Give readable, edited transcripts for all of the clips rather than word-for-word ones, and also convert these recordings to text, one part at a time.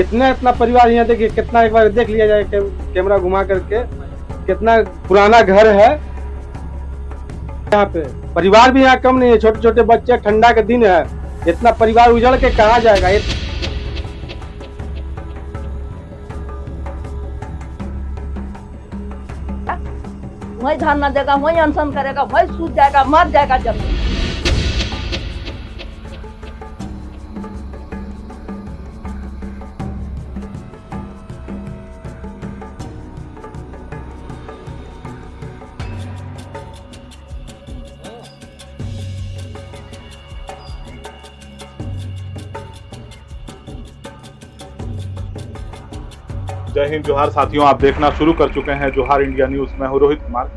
इतना परिवार यहाँ देखिए कितना, एक बार देख लिया जाए कैमरा घुमा करके, कितना पुराना घर है। यहाँ पे परिवार भी यहाँ कम नहीं है, छोटे छोटे बच्चे, ठंडा के दिन है, इतना परिवार उजड़ के कहा जाएगा। वही धान न देगा, वही अनशन करेगा, वही सूझ जाएगा, मर जाएगा जमीन। जय हिंद, जोहार साथियों। आप देखना शुरू कर चुके हैं जोहार इंडिया न्यूज। मैं हूं रोहित कुमार।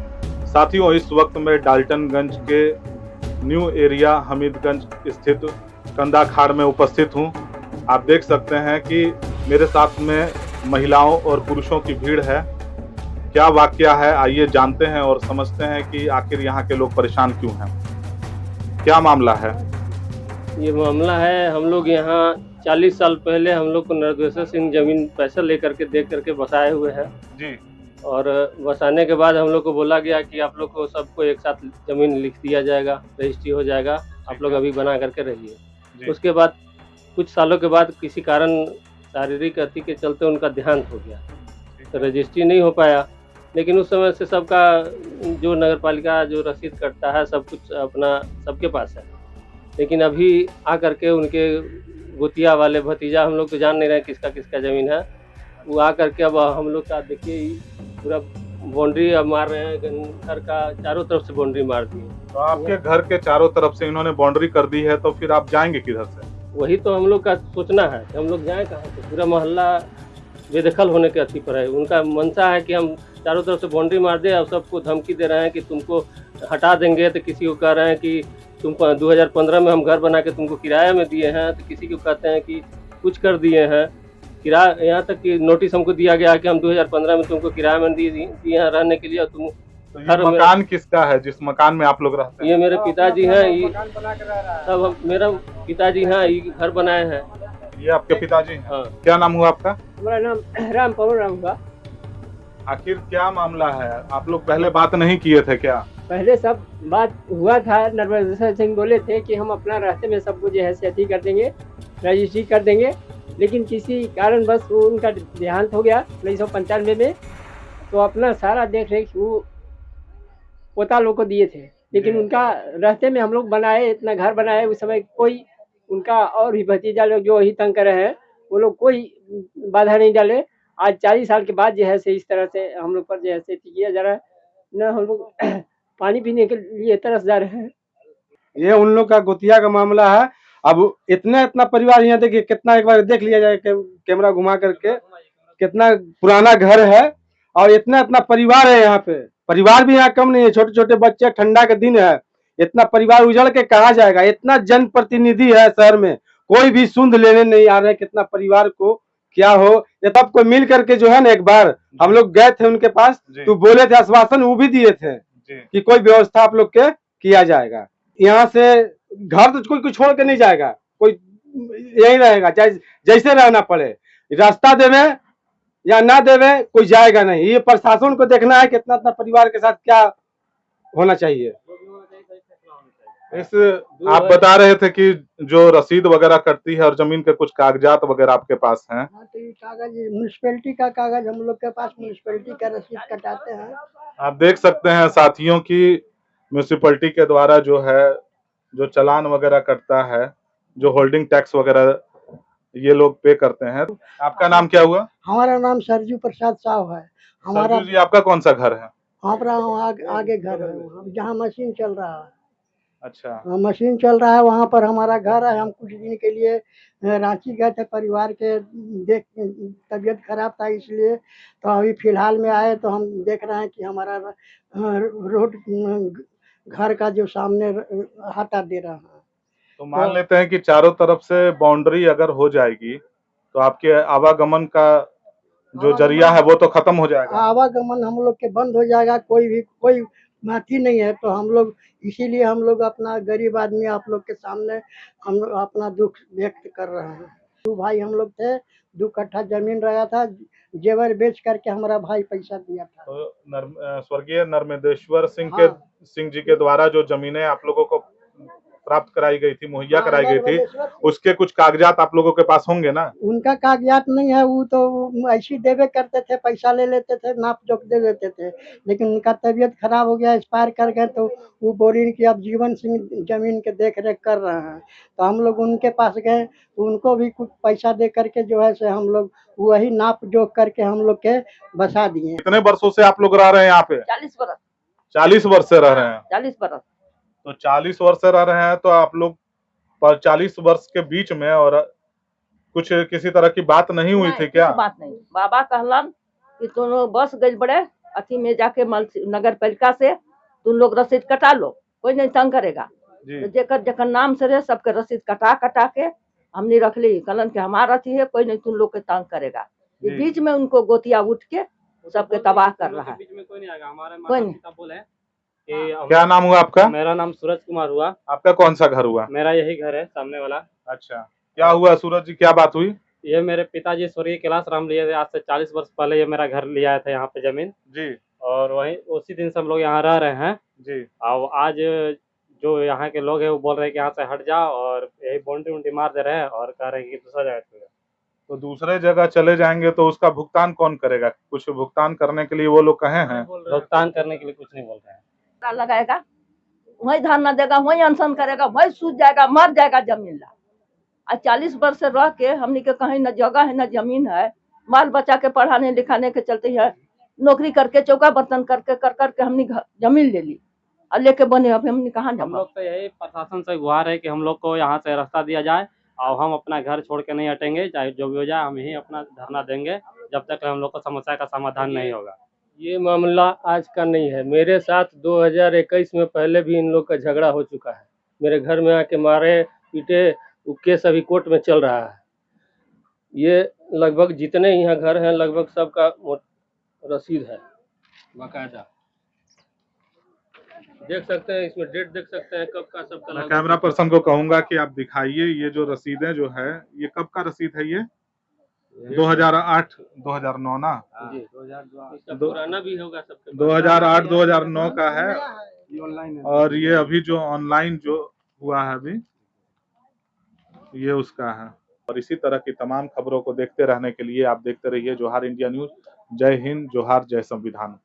साथियों, इस वक्त मैं डाल्टनगंज के न्यू एरिया हमीदगंज स्थित कंदा खाड़ में उपस्थित हूं। आप देख सकते हैं कि मेरे साथ में महिलाओं और पुरुषों की भीड़ है। क्या वाकया है, आइए जानते हैं और समझते हैं कि आखिर यहाँ के लोग परेशान क्यों हैं। क्या मामला है? ये मामला है, हम लोग यहाँ 40 साल पहले हम लोग को नरदेश्वर सिंह जमीन पैसा लेकर के दे करके बसाए हुए हैं जी। और बसाने के बाद हम लोग को बोला गया कि आप लोग को सबको एक साथ जमीन लिख दिया जाएगा, रजिस्ट्री हो जाएगा, आप लोग अभी बना करके रहिए। उसके बाद कुछ सालों के बाद किसी कारण शारीरिक अति के चलते उनका देहांत हो गया, तो रजिस्ट्री नहीं हो पाया। लेकिन उस समय से सबका जो नगर पालिका जो रसीद कटता है सब कुछ अपना सबके पास है। लेकिन अभी आ करके उनके गोतिया वाले भतीजा, हम लोग तो जान नहीं रहे किसका किसका ज़मीन है, वो आ करके अब हम लोग का देखिए पूरा बाउंड्री अब मार रहे हैं, घर का चारों तरफ से बाउंड्री मार दी है। तो आपके घर के चारों तरफ से इन्होंने बाउंड्री कर दी है, तो फिर आप जाएंगे किधर से? वही तो हम लोग का सोचना है कि हम लोग जाएँ कहाँ से। पूरा मोहल्ला बेदखल होने के अति पर है। उनका मंशा है कि हम चारों तरफ से बाउंड्री मार दें और सबको धमकी दे रहे हैं कि तुमको हटा देंगे। तो किसी को कह रहे हैं कि तुमको 2015 में हम घर बना के तुमको किराया में दिए हैं, तो किसी को कहते हैं कि कुछ कर दिए हैं किराया। यहाँ तक कि नोटिस हमको दिया गया कि हम 2015 में तुमको किराया में दिए हैं रहने के लिए। और तुम तो ये मकान किसका है जिस मकान में आप लोग रहते हैं? ये मेरे पिताजी हैं, ये सब मेरा पिताजी हैं, ये घर बनाए हैं। ये आपके पिताजी हैं? हाँ। क्या नाम हुआ आपका? हमारा नाम राम पवन राम हुआ। आखिर क्या मामला है? आप लोग पहले बात नहीं किए थे क्या? पहले सब बात हुआ था, नरदेश्वर सिंह बोले थे कि हम अपना रास्ते में सबको जो है सेठी कर देंगे, रजिस्ट्री कर देंगे। लेकिन किसी कारण बस वो उनका देहांत हो गया 1995 में। तो अपना सारा देख रेख वो पोता लोग को दिए थे। लेकिन उनका रास्ते में हम लोग बनाए, इतना घर बनाए, उस समय कोई उनका और भी भतीजा लोग जो ही तंग करे हैं, वो लोग कोई बाधा नहीं डाले। आज 40 साल के बाद जो है से इस तरह से हम लोग पर जो है से किया जा रहा है। न हम लोग पानी पीने के लिए तरस जा रहे हैं। ये उन लोग का गोतिया का मामला है। अब इतना परिवार यहाँ देखिए कितना, एक बार देख लिया जाए कैमरा घुमा करके, कितना पुराना घर है और इतना परिवार है यहाँ पे। परिवार भी यहाँ कम नहीं है, छोटे छोटे बच्चे, ठंडा के दिन है, इतना परिवार उजड़ के कहा जाएगा। इतना जनप्रतिनिधि है शहर में, कोई भी सुंध लेने नहीं आ रहे कितना परिवार को क्या हो। ये सब को मिल करके जो है ना, एक बार हम लोग गए थे उनके पास, तो बोले थे, आश्वासन वो भी दिए थे कि कोई व्यवस्था आप लोग के किया जाएगा। यहाँ से घर तो कोई छोड़ के नहीं जाएगा, कोई यही रहेगा, चाहे जैसे रहना पड़े। रास्ता देवे या ना देवे कोई जाएगा नहीं। ये प्रशासन को देखना है कितना परिवार के साथ क्या होना चाहिए। आप बता रहे थे कि जो रसीद वगैरह कटती है और जमीन के कुछ कागजात वगैरह आपके पास हैं। हाँ, तो ये कागज म्यूनिसिपैलिटी का कागज हम लोग के पास, म्यूनिसिपैलिटी का रसीद कटाते हैं। आप देख सकते हैं साथियों की म्यूनिसिपैलिटी के द्वारा जो है, जो चालान वगैरह कटता है, जो होल्डिंग टैक्स वगैरह ये लोग पे करते हैं। आपका नाम क्या हुआ? हमारा नाम सरजू प्रसाद साहू है। हमारा सरजू जी, आपका कौन सा घर है? हमारा आगे घर है जहाँ मशीन चल रहा है। अच्छा। मशीन चल रहा है वहाँ पर हमारा घर है। हम कुछ दिन के लिए रांची गए थे, परिवार के देख तबीयत खराब था इसलिए। तो अभी फिलहाल में आए तो हम देख रहे हैं कि हमारा रोड घर का जो सामने हटा दे रहा है। तो मान लेते हैं कि चारों तरफ से बाउंड्री अगर हो जाएगी तो आपके आवागमन का जो जरिया है वो तो खत्म हो जाएगा। आवागमन हम लोग के बंद हो जाएगा, कोई माथी नहीं है। तो हम लोग इसीलिए हम लोग अपना गरीब आदमी आप लोग के सामने हम अपना दुख व्यक्त कर रहे हैं। दो भाई हम लोग थे, 2 कट्ठा जमीन रहा था, जेवर बेच करके हमारा भाई पैसा दिया था। तो स्वर्गीय नर्मदेश्वर हाँ। सिंह जी के द्वारा जो जमीनें आप लोगों को प्राप्त कराई गई थी, मुहैया हाँ, कराई गई थी, नर्मदेश्वर उसके कुछ कागजात आप लोगों के पास होंगे ना? उनका कागजात नहीं है, वो तो ऐसे ही देवे करते थे, पैसा ले लेते थे, नाप जोख दे देते थे। लेकिन उनका तबीयत खराब हो गया, एक्सपायर कर गए, तो वो बोली कि अब जीवन सिंह जमीन के देख रेख कर रहे हैं। तो हम लोग उनके पास गए, तो उनको भी कुछ पैसा दे करके जो है से हम लोग वही नाप जोख करके हम लोग के बसा दिए। कितने वर्षों से आप लोग रह रहे हैं यहाँ पे? 40 बरस 40 वर्ष से रह रहे हैं। 40 बरस। तो 40 वर्ष से रह रहे हैं, तो आप लोग 40 वर्ष के बीच में और कुछ किसी तरह की बात नहीं हुई थी क्या? किसी बात नहीं। बाबा कहलन कि तुम लोग बस गए बड़े अथी में जाके नगर पालिका से तुम लोग रसीद कटा लो, कोई नहीं तंग करेगा। जी तो जेकर नाम से रहे सबके रसीद कटा कटा के हमने रख ली। कहलन कि हमारा अथी है, कोई नहीं तुम लोग के तंग करेगा। ये जी। बीच में उनको गोतिया उठ के सबके तबाह कर रहा है। बीच में कोई नहीं आएगा, हमारे कोई नहीं। माता बोले कि क्या नाम हुआ आपका? मेरा नाम सूरज कुमार हुआ। आपका कौन सा घर हुआ? मेरा यही घर है सामने वाला। अच्छा, क्या हुआ सूरज जी, क्या बात हुई? ये मेरे पिताजी स्वर्गीय कैलाश राम लिए थे, आज से 40 वर्ष पहले ये मेरा घर लिया था यहाँ पे जमीन, जी और वहीं उसी दिन से हम लोग यहाँ रह रहे हैं। जी। और आज जो यहाँ के लोग हैं वो बोल रहे हैं कि यहाँ से हट जाओ, और यही बाउंड्री उंड्री मार दे रहे हैं और कह रहे हैं कि दूसरा जगह चले जाओ। तो दूसरे जगह चले जाएंगे तो उसका भुगतान कौन करेगा? कुछ भुगतान करने के लिए वो लोग कहे हैं? भुगतान करने के लिए कुछ नहीं बोल रहे हैं। लगाएगा वही धरना देगा, वही अनशन करेगा, वही सूझ जाएगा, मर जाएगा जमीन ला। आज 40 वर्ष से रह के हमने के कहीं न जगह है न जमीन है, बाल बच्चा के पढ़ाने लिखाने के चलते है नौकरी करके चौका बर्तन करके कर करके हमने जमीन ले ली और लेके बने। अब हमने कहाँ हम जमा। लोग तो यही प्रशासन से गुहार है कि हम लोग को यहाँ से रास्ता दिया जाए, और हम अपना घर छोड़ के नहीं हटेंगे, चाहे जो भी हो जाए हम यहीं अपना धरना देंगे जब तक हम लोग को समस्या का समाधान नहीं होगा। ये मामला आज का नहीं है, मेरे साथ 2021 में पहले भी इन लोग का झगड़ा हो चुका है। मेरे घर में आके मारे पीटे, वो केस अभी कोर्ट में चल रहा है। ये लगभग जितने यहाँ घर हैं लगभग सबका रसीद है बाकायदा, देख सकते हैं, इसमें डेट देख सकते हैं कब का सबका। मैं कैमरा पर्सन को कहूंगा कि आप दिखाइए ये जो रसीदें जो है, ये कब का रसीद है? ये 2008 2009 ना? जी 2008 पुराना भी होगा सबके 2008 2009 का है। और ये अभी जो ऑनलाइन जो हुआ है अभी, ये उसका है। और इसी तरह की तमाम खबरों को देखते रहने के लिए आप देखते रहिए जोहार इंडिया न्यूज। जय हिंद, जोहार, जय संविधान।